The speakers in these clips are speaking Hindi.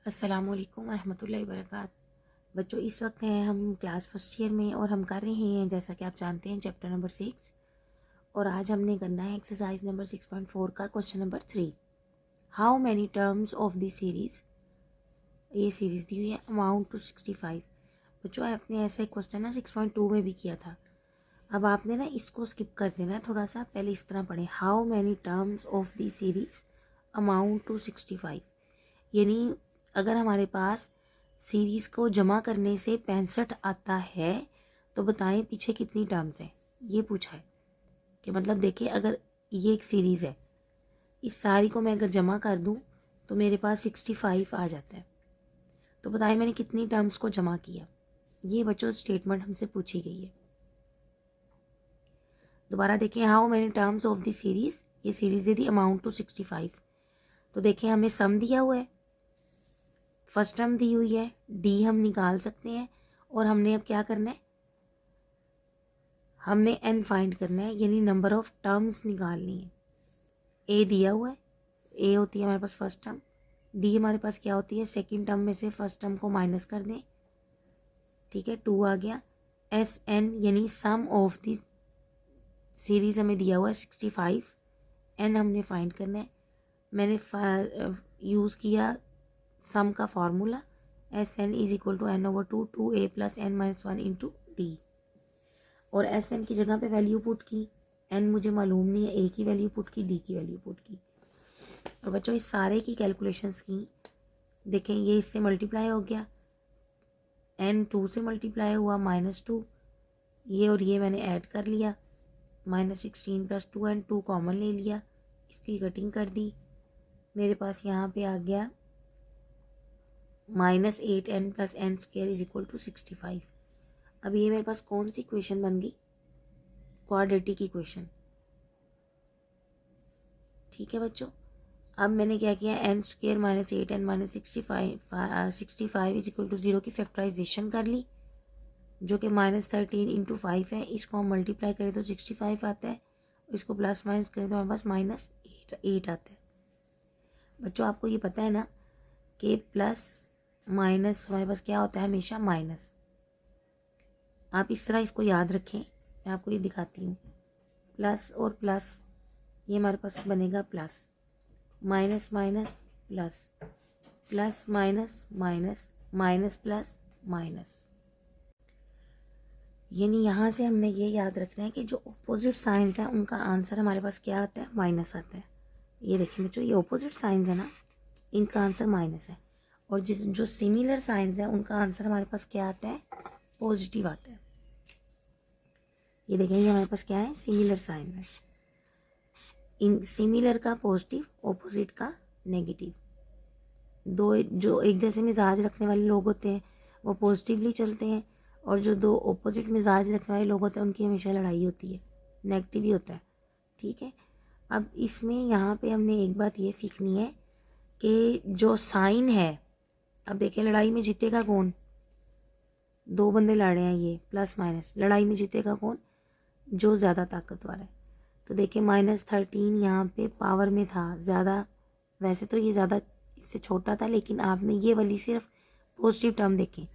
अस्सलामुअलैकुम वरहमतुल्लाहि वबरकातुहू। बच्चों, इस वक्त हैं हम क्लास फर्स्ट ईयर में और हम कर रहे हैं, जैसा कि आप जानते हैं, चैप्टर नंबर 6। और आज हमने करना है एक्सरसाइज नंबर 6.4 का question number 3। How many terms of the series. ये सीरीज़ दी हुई है अमाउंट टू 65। बच्चों, आपने ऐसा क्वेश्चन ना 6.2 में भी किया था। अब आपने ना इसको स्किप कर देना है थोड़ा सा, पहले इस तरह पढ़ें, how many terms of the series amount to 65। यानी अगर हमारे पास सीरीज़ को जमा करने से 65 आता है तो बताएं पीछे कितनी टर्म्स हैं। ये पूछा है कि मतलब देखिए, अगर ये एक सीरीज़ है, इस सारी को मैं अगर जमा कर दूं तो मेरे पास 65 आ जाता है। तो बताएं मैंने कितनी टर्म्स को जमा किया। ये बच्चों स्टेटमेंट हमसे पूछी गई है। दोबारा देखिए, how many terms of the series. ये सीरीज़ दे दी अमाउंट टू 65। तो देखिए हमें सम दिया हुआ है, फर्स्ट टर्म दी हुई है, डी हम निकाल सकते हैं। और हमने अब क्या करना है, हमने एन फाइंड करना है, यानी नंबर ऑफ टर्म्स निकालनी है। ए दिया हुआ है, ए होती है हमारे पास फर्स्ट टर्म, डी हमारे पास क्या होती है, सेकंड टर्म में से फर्स्ट टर्म को माइनस कर दें, ठीक है, 2 आ गया। एस एन यानी सम ऑफ द सीरीज़ हमें दिया हुआ है 65। एन हमने फाइंड करना है। मैंने यूज़ किया सम का formula, S N is equal to N over 2 A plus N minus 1 into D. और एस एन की जगह पे वैल्यू पुट की, एन मुझे मालूम नहीं है, ए की वैल्यू पुट की, डी की वैल्यू पुट की। और बच्चों इस सारे की कैलकुलेशंस की, देखें ये इससे मल्टीप्लाई हो गया, एन 2 से मल्टीप्लाई हुआ -2, ये और ये मैंने ऐड कर लिया, -16 + 2 एंड 2 कॉमन ले लिया, इसकी कटिंग कर दी, मेरे पास यहाँ पे आ गया -8n + n² is equal to 65। अब ये मेरे पास कौन सी इक्वेशन बन गई, क्वाड्रेटिक इक्वेशन। ठीक है बच्चों, अब मैंने क्या किया, n² - 8n - 65 is equal to 0 की फैक्टराइजेशन कर ली, जो कि -13 × 5 है। इसको हम मल्टीप्लाई करें तो 65 आता है, इसको प्लस माइनस करें तो हमारे पास -8 आता है। बच्चों आपको ये पता है ना कि प्लस माइनस हमारे पास क्या होता है, हमेशा माइनस। आप इस तरह इसको याद रखें, मैं आपको ये दिखाती हूँ। प्लस और प्लस, ये हमारे पास बनेगा plus, minus minus plus, plus minus minus, minus plus minus. यानी यहाँ से हमने ये याद रखना है कि जो ऑपोजिट साइंस है उनका आंसर हमारे पास क्या आता है, माइनस आता है। ये देखिए बच्चों, ये ऑपोजिट साइंस है ना, इनका आंसर माइनस है। और जो सिमिलर साइंस है उनका आंसर हमारे पास क्या आता है, पॉजिटिव आता है। ये देखें, ये हमारे पास क्या है, सिमिलर साइन है। इन सिमिलर का पॉजिटिव, ऑपोजिट का नेगेटिव। दो जो एक जैसे मिजाज रखने वाले लोग होते हैं वो पॉजिटिवली चलते हैं, और जो दो ऑपोजिट मिजाज रखने वाले लोग होते हैं उनकी हमेशा लड़ाई होती है, नेगेटिव ही होता है। ठीक है, अब इसमें यहाँ पे हमने एक बात ये सीखनी है कि जो साइन है, अब देखिए लड़ाई में जीतेगा कौन, 2 बंदे लड़ रहे हैं, ये प्लस माइनस, लड़ाई में जीतेगा कौन, जो ज़्यादा ताकतवर है। तो देखिए -13 यहाँ पे पावर में था ज़्यादा, वैसे तो ये ज़्यादा इससे छोटा था, लेकिन आपने ये वाली सिर्फ पॉजिटिव टर्म देखें,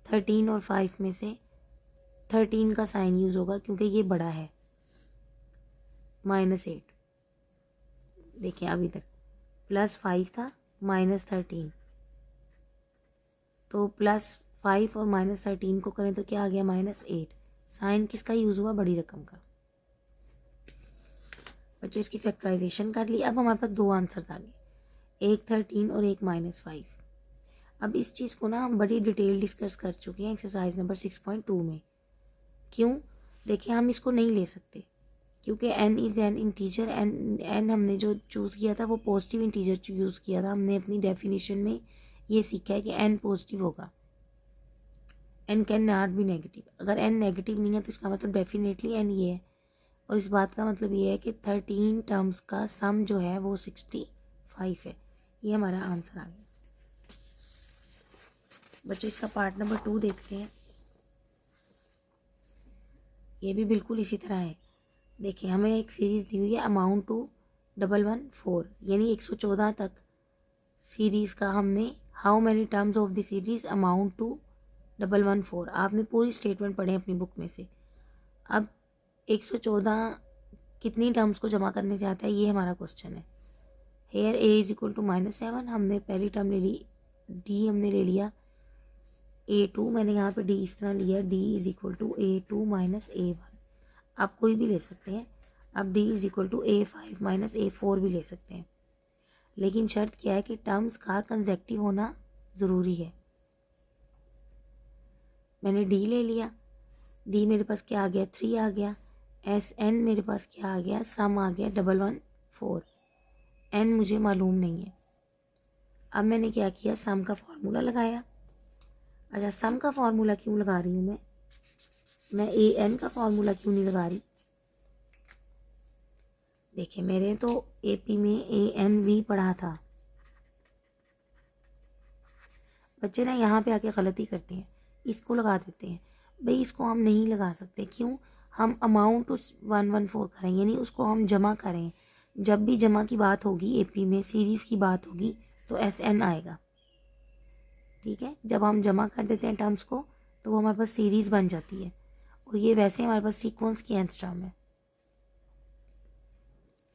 13 और 5 में से 13 का साइन यूज़ होगा क्योंकि ये बड़ा है। -8 देखिए, अब इधर +5 था, -13, तो +5 और -13 को करें तो क्या आ गया, -8। साइन किसका यूज़ हुआ, बड़ी रकम का। बच्चों इसकी फैक्टराइजेशन कर ली। अब हमारे पास 2 आंसर आ गए, एक 13 और एक -5। अब इस चीज़ को ना हम बड़ी डिटेल डिस्कस कर चुके हैं एक्सरसाइज नंबर 6.2 में। क्यों, देखिए हम इसको नहीं ले सकते क्योंकि n is an integer. n हमने जो चूज़ किया था वो पॉजिटिव इंटीजर यूज़ किया था। हमने अपनी डेफिनेशन में ये सीखा है कि n पॉजिटिव होगा, n can not be negative. अगर n नेगेटिव नहीं है तो इसका मतलब डेफिनेटली n ये है। और इस बात का मतलब ये है कि 13 टर्म्स का सम जो है वो 65 है। ये हमारा आंसर आ गया। बच्चों इसका पार्ट नंबर 2 देखते हैं। ये भी बिल्कुल इसी तरह है। देखिए हमें एक सीरीज़ दी हुई है अमाउंट टू 114, यानी 114 तक सीरीज़ का हमने how many terms of the series amount to 114। आपने पूरी स्टेटमेंट पढ़े अपनी बुक में से। अब 114 कितनी टर्म्स को जमा करने से आता है, ये हमारा क्वेश्चन है। Here A is equal to -7, हमने पहली टर्म ले ली, डी हमने ले लिया A2, मैंने यहाँ पे डी इस तरह लिया, D is equal to A2 minus A1। आप कोई भी ले सकते हैं। अब D is equal to A5 minus A4 भी ले सकते हैं, लेकिन शर्त क्या है कि टर्म्स का कंसेक्टिव होना ज़रूरी है। मैंने डी ले लिया, डी मेरे पास क्या आ गया, 3 आ गया। SN मेरे पास क्या आ गया, सम आ गया 114। N मुझे मालूम नहीं है। अब मैंने क्या किया, सम का फार्मूला लगाया। अच्छा, सम का फार्मूला क्यों लगा रही हूँ मैं AN का फार्मूला क्यों नहीं लगा रही? देखिए, मेरे तो AP में ANV पढ़ा था। बच्चे ना यहाँ पे आके गलती करते हैं, इसको लगा देते हैं। भाई इसको हम नहीं लगा सकते, क्यों? हम अमाउंट उस 114 करें, यानी उसको हम जमा करें। जब भी जमा की बात होगी AP में, सीरीज़ की बात होगी, तो SN आएगा। ठीक है, जब हम जमा कर देते हैं टर्म्स को तो वो हमारे पास सीरीज़ बन जाती है, और ये वैसे हमारे पास सीक्वेंस की nth टर्म है।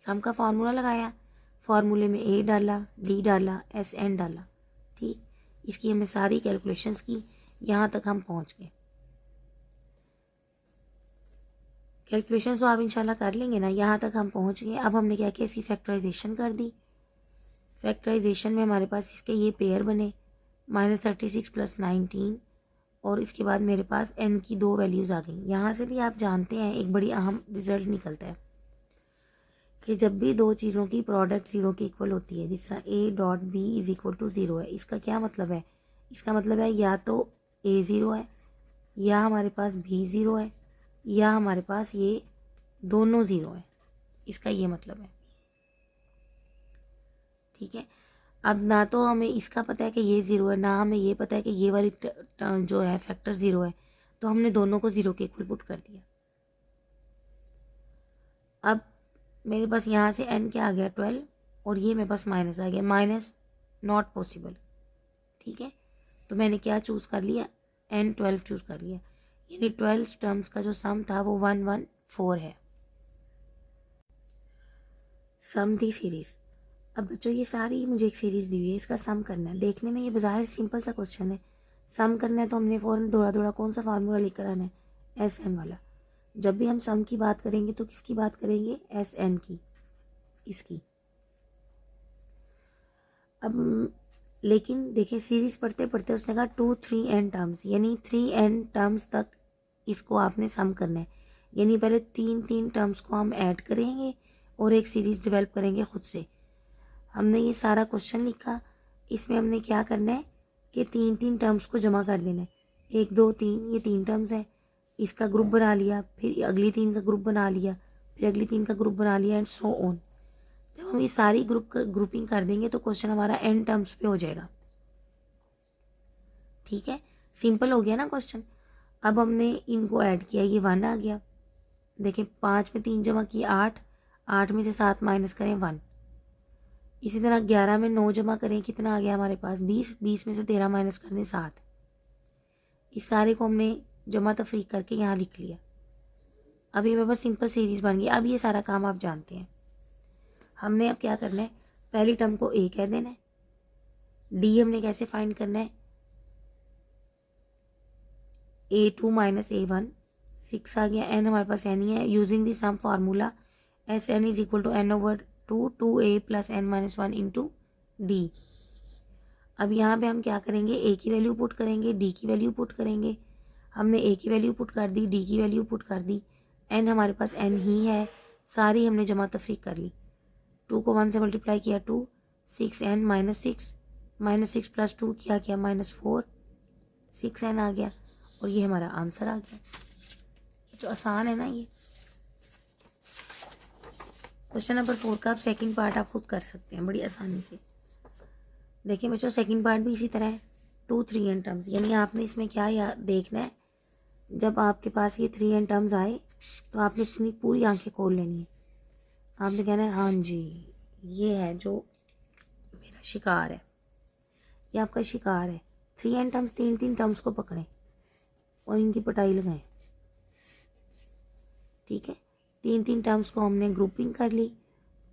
सम का फार्मूला लगाया, फार्मूले में A डाला, D डाला, SN डाला। ठीक, इसकी हमने सारी कैलकुलेशंस की, यहाँ तक हम पहुँच गए। कैलकुलेशंस तो आप इंशाल्लाह कर लेंगे ना, यहाँ तक हम पहुँच गए। अब हमने क्या किया, इसकी फैक्टराइजेशन कर दी। फैक्टराइजेशन में हमारे पास इसके ये पेयर बने, -36 + 19, और इसके बाद मेरे पास n की 2 वैल्यूज़ आ गई। यहाँ से भी आप जानते हैं एक बड़ी अहम रिजल्ट निकलता है कि जब भी दो चीज़ों की प्रोडक्ट 0 के इक्वल होती है, जिस तरह A.B इज इक्वल टू 0 है, इसका क्या मतलब है? इसका मतलब है या तो A 0 है, या हमारे पास B 0 है, या हमारे पास ये दोनों 0 है। इसका ये मतलब है। ठीक है, अब ना तो हमें इसका पता है कि ये 0 है, ना हमें ये पता है कि ये वाली जो है फैक्टर 0 है, तो हमने दोनों को 0 के इक्वल पुट कर दिया। अब मेरे पास यहाँ से n क्या आ गया, 12, और ये मेरे पास माइनस आ गया, माइनस नॉट पॉसिबल। ठीक है, तो मैंने क्या चूज़ कर लिया, N12 चूज़ कर लिया, यानी 12 टर्म्स का जो सम था वो 114 है। सम थी सीरीज़। अब बच्चों ये सारी मुझे एक सीरीज़ दी हुई है, इसका सम करना है। देखने में ये बज़ाहिर सिंपल सा क्वेश्चन है, सम करना है तो हमने फ़ौरन दौड़ा दौड़ा कौन सा फार्मूला लेकर आना है, SN वाला। जब भी हम सम की बात करेंगे तो किसकी बात करेंगे, SN की, इसकी। अब लेकिन देखिए, सीरीज़ पढ़ते पढ़ते उसने कहा 2, 3n टर्म्स, यानी 3n टर्म्स तक इसको आपने सम करना है। यानी पहले 3 टर्म्स को हम ऐड करेंगे और एक सीरीज़ डेवलप करेंगे खुद से। हमने ये सारा क्वेश्चन लिखा, इसमें हमने क्या करना है कि 3 टर्म्स को जमा कर देना है। 1, 2, 3, ये 3 टर्म्स हैं, इसका ग्रुप बना लिया, फिर अगली 3 का ग्रुप बना लिया, फिर अगली 3 का ग्रुप बना लिया, एंड सो ऑन। जब हम ये सारी ग्रुपिंग कर देंगे तो क्वेश्चन हमारा n टर्म्स पे हो जाएगा। ठीक है, सिंपल हो गया ना क्वेश्चन। अब हमने इनको ऐड किया, ये 1 आ गया। देखें, 5 में 3 जमा किए 8, 8 में से 7 माइनस करें 1। इसी तरह 11 में 9 जमा करें, कितना आ गया हमारे पास, 20, 20 में से 13 माइनस कर दें 7। इस सारे को हमने जमा तफरीक करके यहाँ लिख लिया। अब ये मेरे पास सिंपल सीरीज़ बन गई। अब ये सारा काम आप जानते हैं। हमने अब क्या करना है, पहली टर्म को A कह देना है, D हमने कैसे फाइंड करना है, A2 माइनस A1, 6 आ गया। N हमारे पास N ही है, using the sum formula SN is equal to N/2, 2A plus N minus 1 into D। अब यहाँ पे हम क्या करेंगे, A की वैल्यू पुट करेंगे, D की वैल्यू पुट करेंगे। हमने A की वैल्यू पुट कर दी, D की वैल्यू पुट कर दी, N हमारे पास N ही है, सारी हमने जमा तफरीक कर ली। 2 को 1 से मल्टीप्लाई किया 2, 6n माइनस 6, माइनस 6 प्लस 2 किया -4, 6n आ गया, और ये हमारा आंसर आ गया। जो आसान है ना ये। क्वेश्चन नंबर 4 का आप सेकंड पार्ट आप खुद कर सकते हैं बड़ी आसानी से। देखिए बच्चों, सेकंड पार्ट भी इसी तरह है, 2, 3n टर्म्स। यानी आपने इसमें क्या देखना है, जब आपके पास ये 3n टर्म्स आए तो आपने अपनी पूरी आंखें खोल लेनी है। आपने कहना है हाँ जी, ये है जो मेरा शिकार है, ये आपका शिकार है। 3n टर्म्स, 3 टर्म्स को पकड़ें और इनकी पिटाई लगाएं। ठीक है, 3 टर्म्स को हमने ग्रुपिंग कर ली,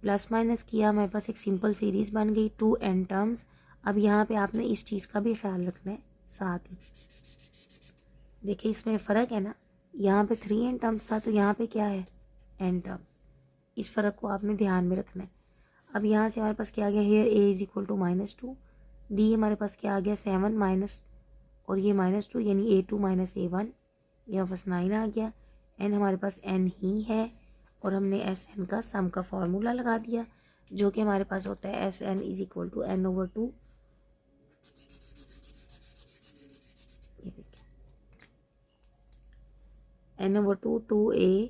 प्लस माइनस किया, हमारे पास एक सिंपल सीरीज बन गई 2n टर्म्स। अब यहाँ पे आपने इस चीज़ का भी ख्याल रखना है साथ ही। देखिए इसमें फ़र्क है ना, यहाँ पे 3n टर्म्स था तो यहाँ पे क्या है n टर्म्स। इस फ़र्क को आपने ध्यान में रखना है। अब यहाँ से हमारे पास क्या आ गया, here a is equal to -2, d हमारे पास क्या आ गया 7 माइनस और ये -2 यानी a2 माइनस a1, ये हमारे पास 9 आ गया। n हमारे पास n ही है और हमने Sn का सम का फॉर्मूला लगा दिया जो कि हमारे पास होता है Sn is equal to n/2। ये देखिए n/2 2a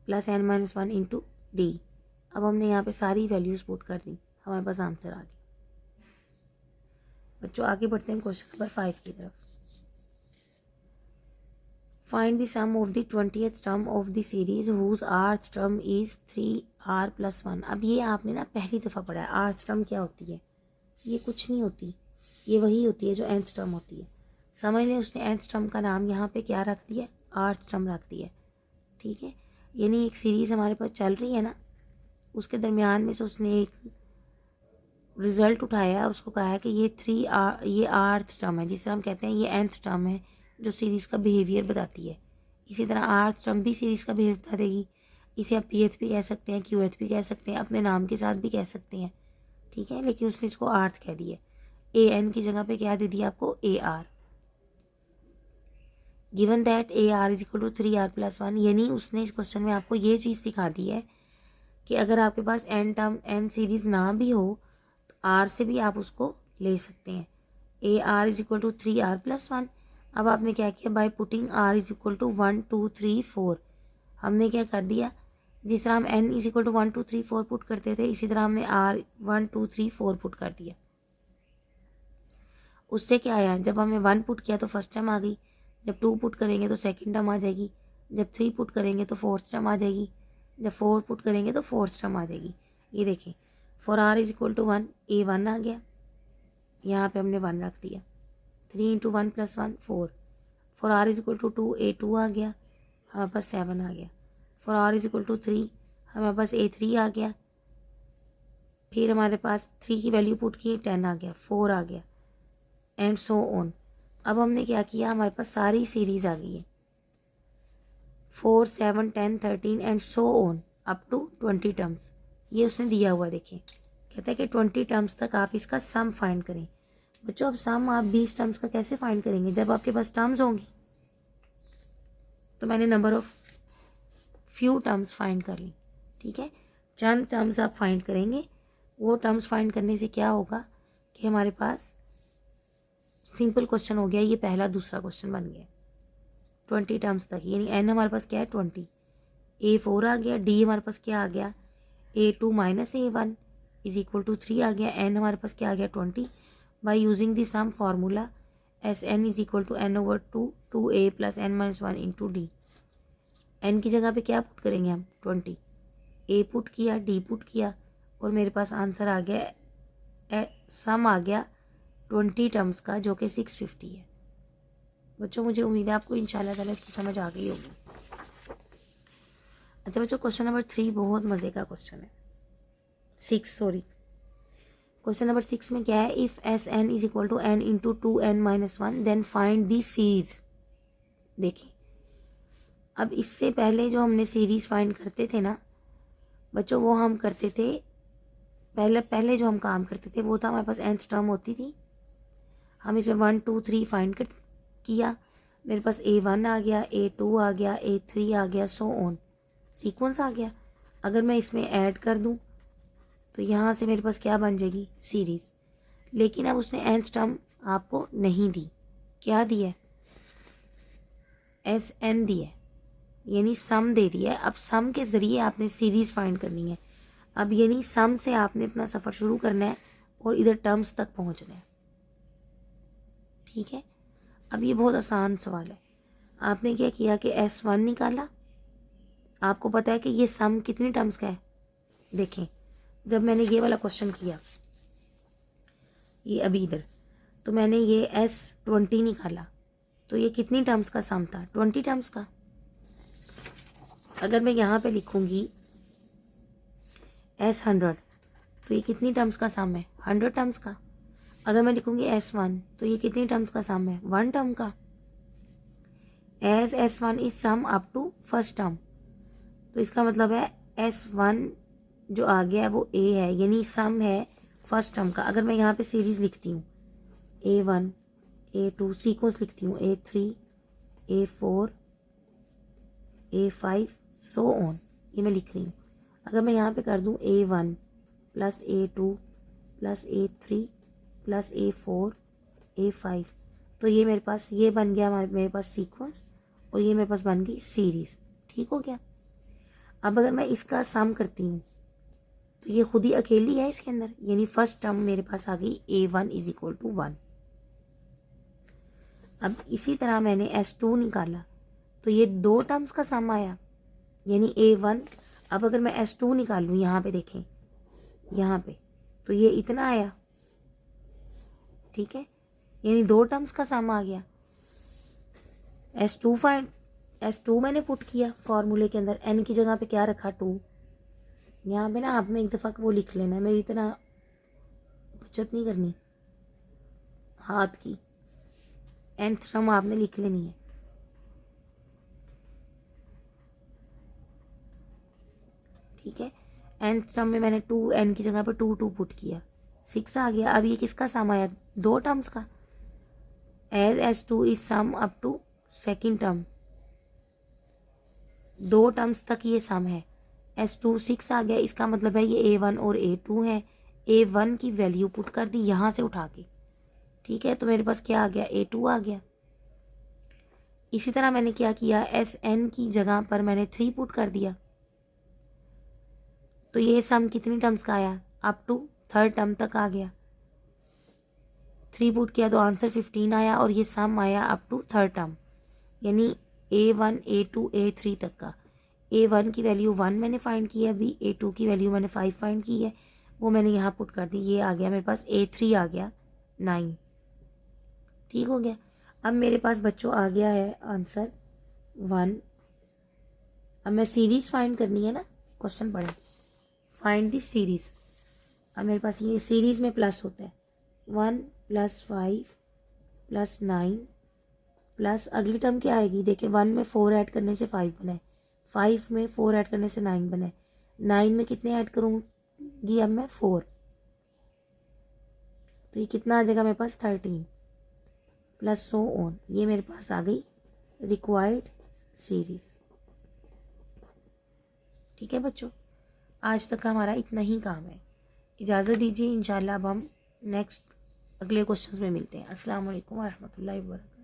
plus n-1 into d। अब हमने यहाँ पे सारी वैल्यूज पुट कर दी, हमारे पास आंसर आ गया। बच्चों आगे बढ़ते हैं क्वेश्चन नंबर 5 की तरफ। Find the sum of the 20th term of the series whose rth term is 3r + 1। अब ये आपने ना पहली दफ़ा पढ़ा है। rth टर्म क्या होती है? ये कुछ नहीं होती, ये वही होती है जो nth टर्म होती है। समझ लें उसने nth टर्म का नाम यहाँ पे क्या रख दिया, rth टर्म रख दिया। ठीक है, यानी एक सीरीज़ हमारे पास चल रही है ना, उसके दरमियान में से उसने एक रिज़ल्ट उठाया और उसको कहा है कि ये 3r, ये rth टर्म है, जिसे हम कहते हैं ये nth टर्म है जो सीरीज़ का बिहेवियर बताती है। इसी तरह rth टर्म भी सीरीज़ का बिहेवियर बता देगी। इसे आप pth भी कह सकते हैं, qth भी कह सकते हैं, अपने नाम के साथ भी कह सकते हैं। ठीक है, लेकिन उसने इसको rth कह दिया। an की जगह पे क्या दे दिया आपको, ar। Given that ar is equal to 3r + 1, यानी उसने इस क्वेश्चन में आपको ये चीज़ सिखा दी है कि अगर आपके पास n टर्म n सीरीज़ ना भी हो तो r से भी आप उसको ले सकते हैं। ar is equal to 3r + 1। अब आपने क्या किया, by putting r is equal to 1 2 3 4, हमने क्या कर दिया, जिस तरह हम n is equal to 1 2 3 4 put करते थे, इसी तरह हमने r 1 2 3 4 पुट कर दिया। उससे क्या आया, जब हमने 1 पुट किया तो फर्स्ट टर्म आ गई, जब 2 पुट करेंगे तो सेकंड टर्म आ जाएगी, जब 3 पुट करेंगे तो फोर्थ टर्म आ जाएगी, जब 4 पुट करेंगे तो फोर्थ टर्म आ जाएगी। ये देखें, for r is equal to 1, a1 आ गया, यहाँ पे हमने 1 रख दिया। 3 × 1 + 1 4। For r is equal to 2, a2 आ गया, हमारे पास 7 आ गया। For r is equal to 3, हमारे पास a3 आ गया। फिर हमारे पास 3 की वैल्यू पुट की, 10 आ गया, 4 आ गया, एंड सो ऑन। अब हमने क्या किया, हमारे पास सारी सीरीज आ गई है, 4 7 10 13 and so on up to 20 terms. ये उसने दिया हुआ, देखिए कहता है कि 20 टर्म्स तक आप इसका सम फाइंड करें। बच्चों अब सम आप 20 टर्म्स का कैसे फाइंड करेंगे, जब आपके पास टर्म्स होंगी। तो मैंने number of few terms find कर ली। ठीक है, चंद टर्म्स आप फाइंड करेंगे। वो टर्म्स फाइंड करने से क्या होगा कि हमारे पास सिंपल क्वेश्चन हो गया, ये पहला दूसरा क्वेश्चन बन गया 20 टर्म्स तक, यानी n हमारे पास क्या है 20, a4 आ गया, d हमारे पास क्या आ गया a2 minus a1 is equal to 3 आ गया, n हमारे पास क्या आ गया 20। By using the sum formula Sn is equal to n/2 2a plus n-1 into D. n की जगह पे क्या पुट करेंगे हम 20, a पुट किया, d पुट किया और मेरे पास आंसर आ गया, सम आ गया 20 टर्म्स का जो कि 650 है। बच्चों मुझे उम्मीद है आपको इंशाल्लाह ताला इसकी समझ आ गई होगी। अच्छा बच्चों क्वेश्चन नंबर 3 बहुत मज़े का क्वेश्चन है, 6 क्वेश्चन नंबर 6 में क्या है, if Sn is equal to n into 2n-1 then find the series. देखिए अब इससे पहले जो हमने सीरीज फाइंड करते थे ना बच्चों, वो हम करते थे पहले जो हम काम करते थे वो था, हमारे पास nth टर्म होती थी, हम इसमें 1 2 3 फाइंड किया, मेरे पास a1 आ गया, a2 आ गया, a3 आ गया, सो ऑन, सीक्वेंस आ गया। अगर मैं इसमें ऐड कर दूं तो यहाँ से मेरे पास क्या बन जाएगी, सीरीज़। लेकिन अब उसने nth टर्म आपको नहीं दी, क्या दिया, Sn दिया, यानी सम दे दिया है। अब सम के ज़रिए आपने सीरीज़ फाइंड करनी है। अब यानी सम से आपने अपना सफ़र शुरू करना है और इधर टर्म्स तक पहुँचना है। ठीक है, अब ये बहुत आसान सवाल है। आपने क्या किया कि S1 निकाला, आपको पता है कि ये सम कितनी टर्म्स का है। देखें जब मैंने ये वाला क्वेश्चन किया, ये अभी इधर, तो मैंने ये S20 निकाला, तो ये कितनी टर्म्स का सम था? 20 टर्म्स का। अगर मैं यहाँ पे लिखूँगी S100, तो ये कितनी टर्म्स का सम है? 100 टर्म्स का। अगर मैं लिखूँगी S1, तो ये कितनी टर्म्स का सम है? 1 टर्म का। As S1 is sum up to first term, तो इसका मतलब है S1 जो आ गया है वो A है, यानी सम है फर्स्ट टर्म का। अगर मैं यहाँ पे सीरीज लिखती हूँ A1 A2, सीक्वेंस लिखती हूँ A3 A4 A5 so on, ये मैं लिख रही हूँ। अगर मैं यहाँ पे कर दूँ A1 plus A2 plus A3 plus A4 A5, तो ये मेरे पास ये बन गया मेरे पास सीक्वेंस, और ये मेरे पास बन गई सीरीज। ठीक हो गया। अब अगर मैं इसका सम करती हूँ तो ये खुद ही अकेली है इसके अंदर, यानी फर्स्ट टर्म मेरे पास आ गई A1 इज इक्वल टू 1। अब इसी तरह मैंने S2 निकाला, तो ये 2 टर्म्स का सम आया, यानी A1। अब अगर मैं S2 निकालूँ, यहाँ पे देखें, यहाँ पे, तो ये इतना आया। ठीक है, यानी 2 टर्म्स का सम आ गया। S2 मैंने पुट किया फॉर्मूले के अंदर, n की जगह पे क्या रखा? 2। यहाँ पे ना आपने एक दफ़ा वो लिख लेना, मेरी इतना बचत नहीं करनी हाथ की, nth टर्म आपने लिख लेनी है। ठीक है, nth टर्म में मैंने 2, n की जगह पे 2 पुट किया, 6 आ गया। अब ये किसका सम आया? 2 टर्म्स का। As S2 is sum up to second term, 2 terms तक ये सम है। S2 6 आ गया, इसका मतलब है ये A1 और A2 है। A1 की वैल्यू पुट कर दी यहाँ से उठा के। ठीक है, तो मेरे पास क्या आ गया? A2 आ गया। इसी तरह मैंने क्या किया, SN की जगह पर मैंने 3 पुट कर दिया, तो ये सम कितनी टर्म्स का आया? अप टू थर्ड टर्म तक आ गया। 3 पुट किया तो आंसर 15 आया, और ये सम आया अप टू थर्ड टर्म, यानी A1 A2 A3 तक का। A1 की वैल्यू 1 मैंने फाइंड की है अभी, A2 की वैल्यू मैंने 5 फाइंड की है, वो मैंने यहाँ पुट कर दी। ये आ गया मेरे पास A3 आ गया 9। ठीक हो गया। अब मेरे पास बच्चों आ गया है आंसर 1। अब मैं सीरीज फाइंड करनी है ना, क्वेश्चन पढ़े, फाइंड दी सीरीज। अब मेरे पास ये सीरीज में प्लस होता है 1 + 5 + 9 प्लस अगली टर्म क्या आएगी? देखिए 1 में 4 ऐड करने से 5 बना है, 5 में 4 ऐड करने से 9 बना है, 9 में कितने ऐड करूँगी अब मैं? 4, तो ये कितना आ जाएगा मेरे पास? 13 प्लस सो ऑन। ये मेरे पास आ गई रिक्वायर्ड सीरीज। ठीक है बच्चों, आज तक का हमारा इतना ही काम है। इजाज़त दीजिए, इंशाल्लाह अब हम नेक्स्ट अगले क्वेश्चन में मिलते हैं। अस्सलाम वालेकुम व रहमतुल्लाहि व बरकातहू।